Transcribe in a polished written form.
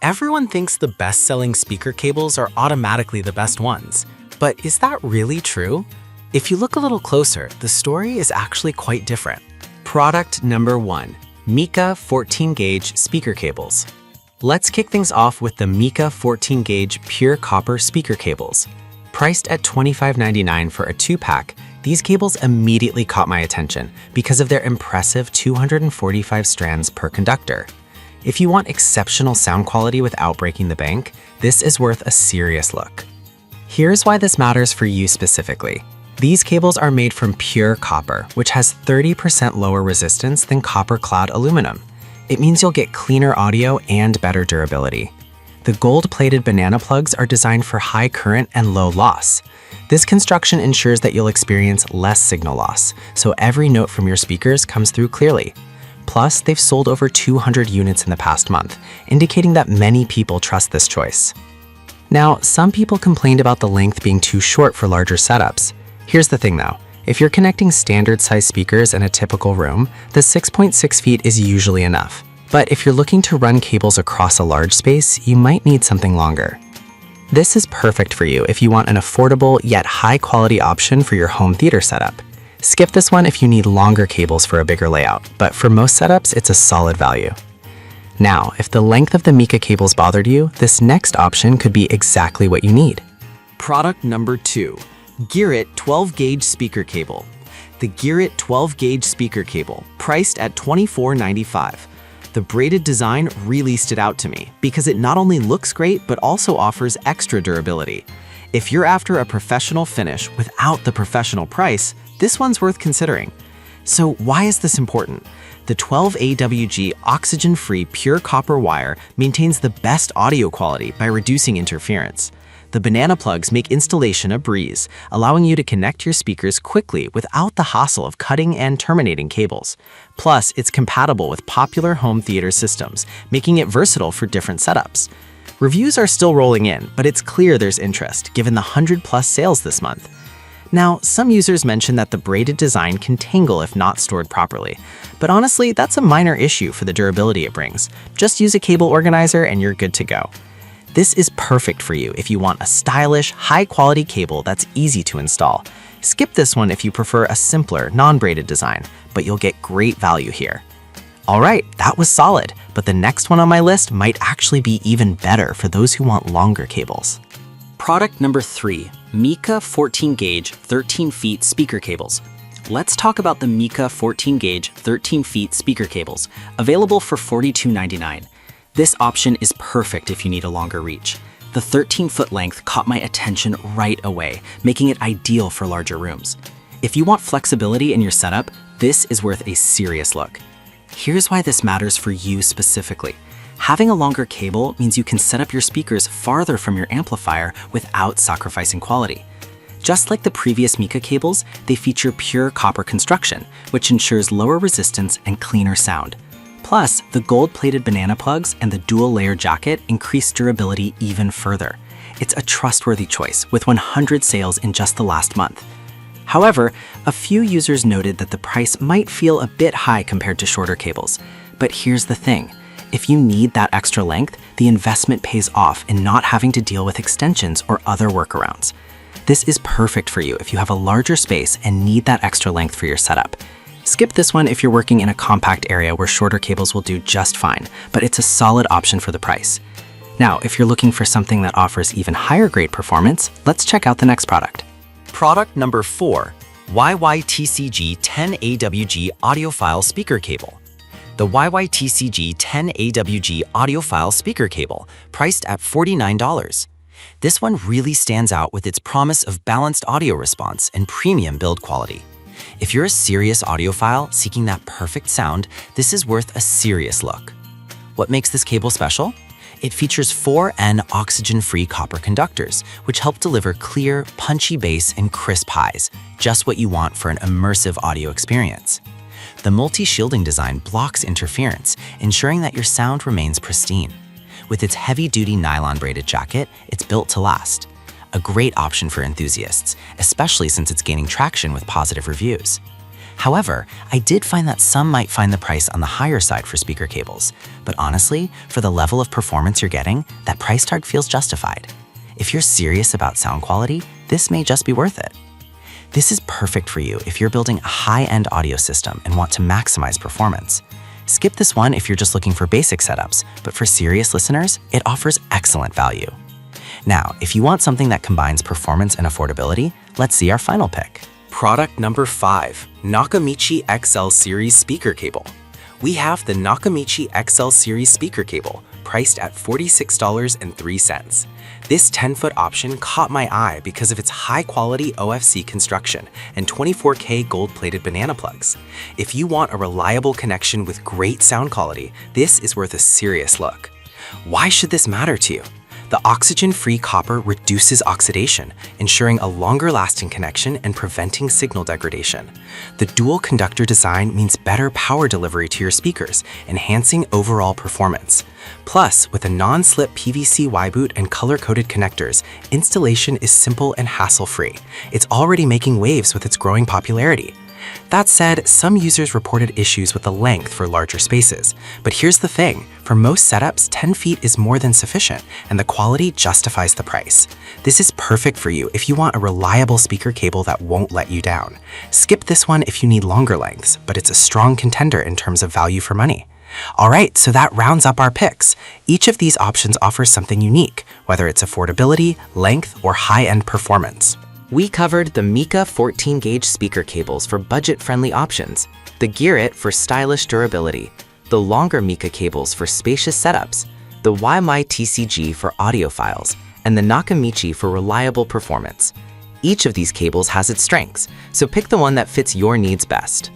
Everyone thinks the best-selling speaker cables are automatically the best ones, but is that really true? If you look a little closer, the story is actually quite different. Product number 1, Mika 14-gauge speaker cables. Let's kick things off with the Mika 14-gauge pure copper speaker cables. Priced at $25.99 for a 2-pack, these cables immediately caught my attention because of their impressive 245 strands per conductor. If you want exceptional sound quality without breaking the bank, this is worth a serious look. Here's why this matters for you specifically. These cables are made from pure copper, which has 30% lower resistance than copper-clad aluminum. It means you'll get cleaner audio and better durability. The gold-plated banana plugs are designed for high current and low loss. This construction ensures that you'll experience less signal loss, so every note from your speakers comes through clearly. Plus, they've sold over 200 units in the past month, indicating that many people trust this choice. Now, some people complained about the length being too short for larger setups. Here's the thing though, if you're connecting standard-sized speakers in a typical room, the 6.6 feet is usually enough. But if you're looking to run cables across a large space, you might need something longer. This is perfect for you if you want an affordable yet high-quality option for your home theater setup. Skip this one if you need longer cables for a bigger layout, but for most setups, it's a solid value. Now, if the length of the Mika cables bothered you, this next option could be exactly what you need. Product number 2, Gearit 12-gauge speaker cable. The Gearit 12-gauge speaker cable, priced at $24.95. The braided design really stood out to me because it not only looks great, but also offers extra durability. If you're after a professional finish without the professional price, this one's worth considering. So why is this important? The 12AWG oxygen-free pure copper wire maintains the best audio quality by reducing interference. The banana plugs make installation a breeze, allowing you to connect your speakers quickly without the hassle of cutting and terminating cables. Plus, it's compatible with popular home theater systems, making it versatile for different setups. Reviews are still rolling in, but it's clear there's interest given the 100+ sales this month. Now, some users mention that the braided design can tangle if not stored properly, but honestly, that's a minor issue for the durability it brings. Just use a cable organizer and you're good to go. This is perfect for you if you want a stylish, high-quality cable that's easy to install. Skip this one if you prefer a simpler, non-braided design, but you'll get great value here. Alright, that was solid, but the next one on my list might actually be even better for those who want longer cables. Product number 3, Mika 14-gauge 13-feet speaker cables. Let's talk about the Mika 14-gauge 13-feet speaker cables, available for $42.99. This option is perfect if you need a longer reach. The 13-foot length caught my attention right away, making it ideal for larger rooms. If you want flexibility in your setup, this is worth a serious look. Here's why this matters for you specifically. Having a longer cable means you can set up your speakers farther from your amplifier without sacrificing quality. Just like the previous Mika cables, they feature pure copper construction, which ensures lower resistance and cleaner sound. Plus, the gold-plated banana plugs and the dual-layer jacket increase durability even further. It's a trustworthy choice with 100 sales in just the last month. However, a few users noted that the price might feel a bit high compared to shorter cables. But here's the thing. If you need that extra length, the investment pays off in not having to deal with extensions or other workarounds. This is perfect for you if you have a larger space and need that extra length for your setup. Skip this one if you're working in a compact area where shorter cables will do just fine, but it's a solid option for the price. Now, if you're looking for something that offers even higher grade performance, let's check out the next product. Product number 4, YYTCG 10AWG Audiophile speaker cable. The YYTCG 10AWG Audiophile speaker cable, priced at $49. This one really stands out with its promise of balanced audio response and premium build quality. If you're a serious audiophile seeking that perfect sound, this is worth a serious look. What makes this cable special? It features 4N oxygen-free copper conductors, which help deliver clear, punchy bass and crisp highs, just what you want for an immersive audio experience. The multi-shielding design blocks interference, ensuring that your sound remains pristine. With its heavy-duty nylon braided jacket, it's built to last. A great option for enthusiasts, especially since it's gaining traction with positive reviews. However, I did find that some might find the price on the higher side for speaker cables, but honestly, for the level of performance you're getting, that price tag feels justified. If you're serious about sound quality, this may just be worth it. This is perfect for you if you're building a high-end audio system and want to maximize performance. Skip this one if you're just looking for basic setups, but for serious listeners, it offers excellent value. Now, if you want something that combines performance and affordability, let's see our final pick. Product number 5, Nakamichi XL Series Speaker Cable. We have the Nakamichi XL Series Speaker Cable, priced at $46.03. This 10-foot option caught my eye because of its high-quality OFC construction and 24K gold-plated banana plugs. If you want a reliable connection with great sound quality, this is worth a serious look. Why should this matter to you? The oxygen-free copper reduces oxidation, ensuring a longer-lasting connection and preventing signal degradation. The dual-conductor design means better power delivery to your speakers, enhancing overall performance. Plus, with a non-slip PVC Y-boot and color-coded connectors, installation is simple and hassle-free. It's already making waves with its growing popularity. That said, some users reported issues with the length for larger spaces. But here's the thing, for most setups, 10 feet is more than sufficient, and the quality justifies the price. This is perfect for you if you want a reliable speaker cable that won't let you down. Skip this one if you need longer lengths, but it's a strong contender in terms of value for money. Alright, so that rounds up our picks. Each of these options offers something unique, whether it's affordability, length, or high-end performance. We covered the Mika 14-gauge speaker cables for budget-friendly options, the Gearit for stylish durability, the longer Mika cables for spacious setups, the YMI-TCG for audiophiles, and the Nakamichi for reliable performance. Each of these cables has its strengths, so pick the one that fits your needs best.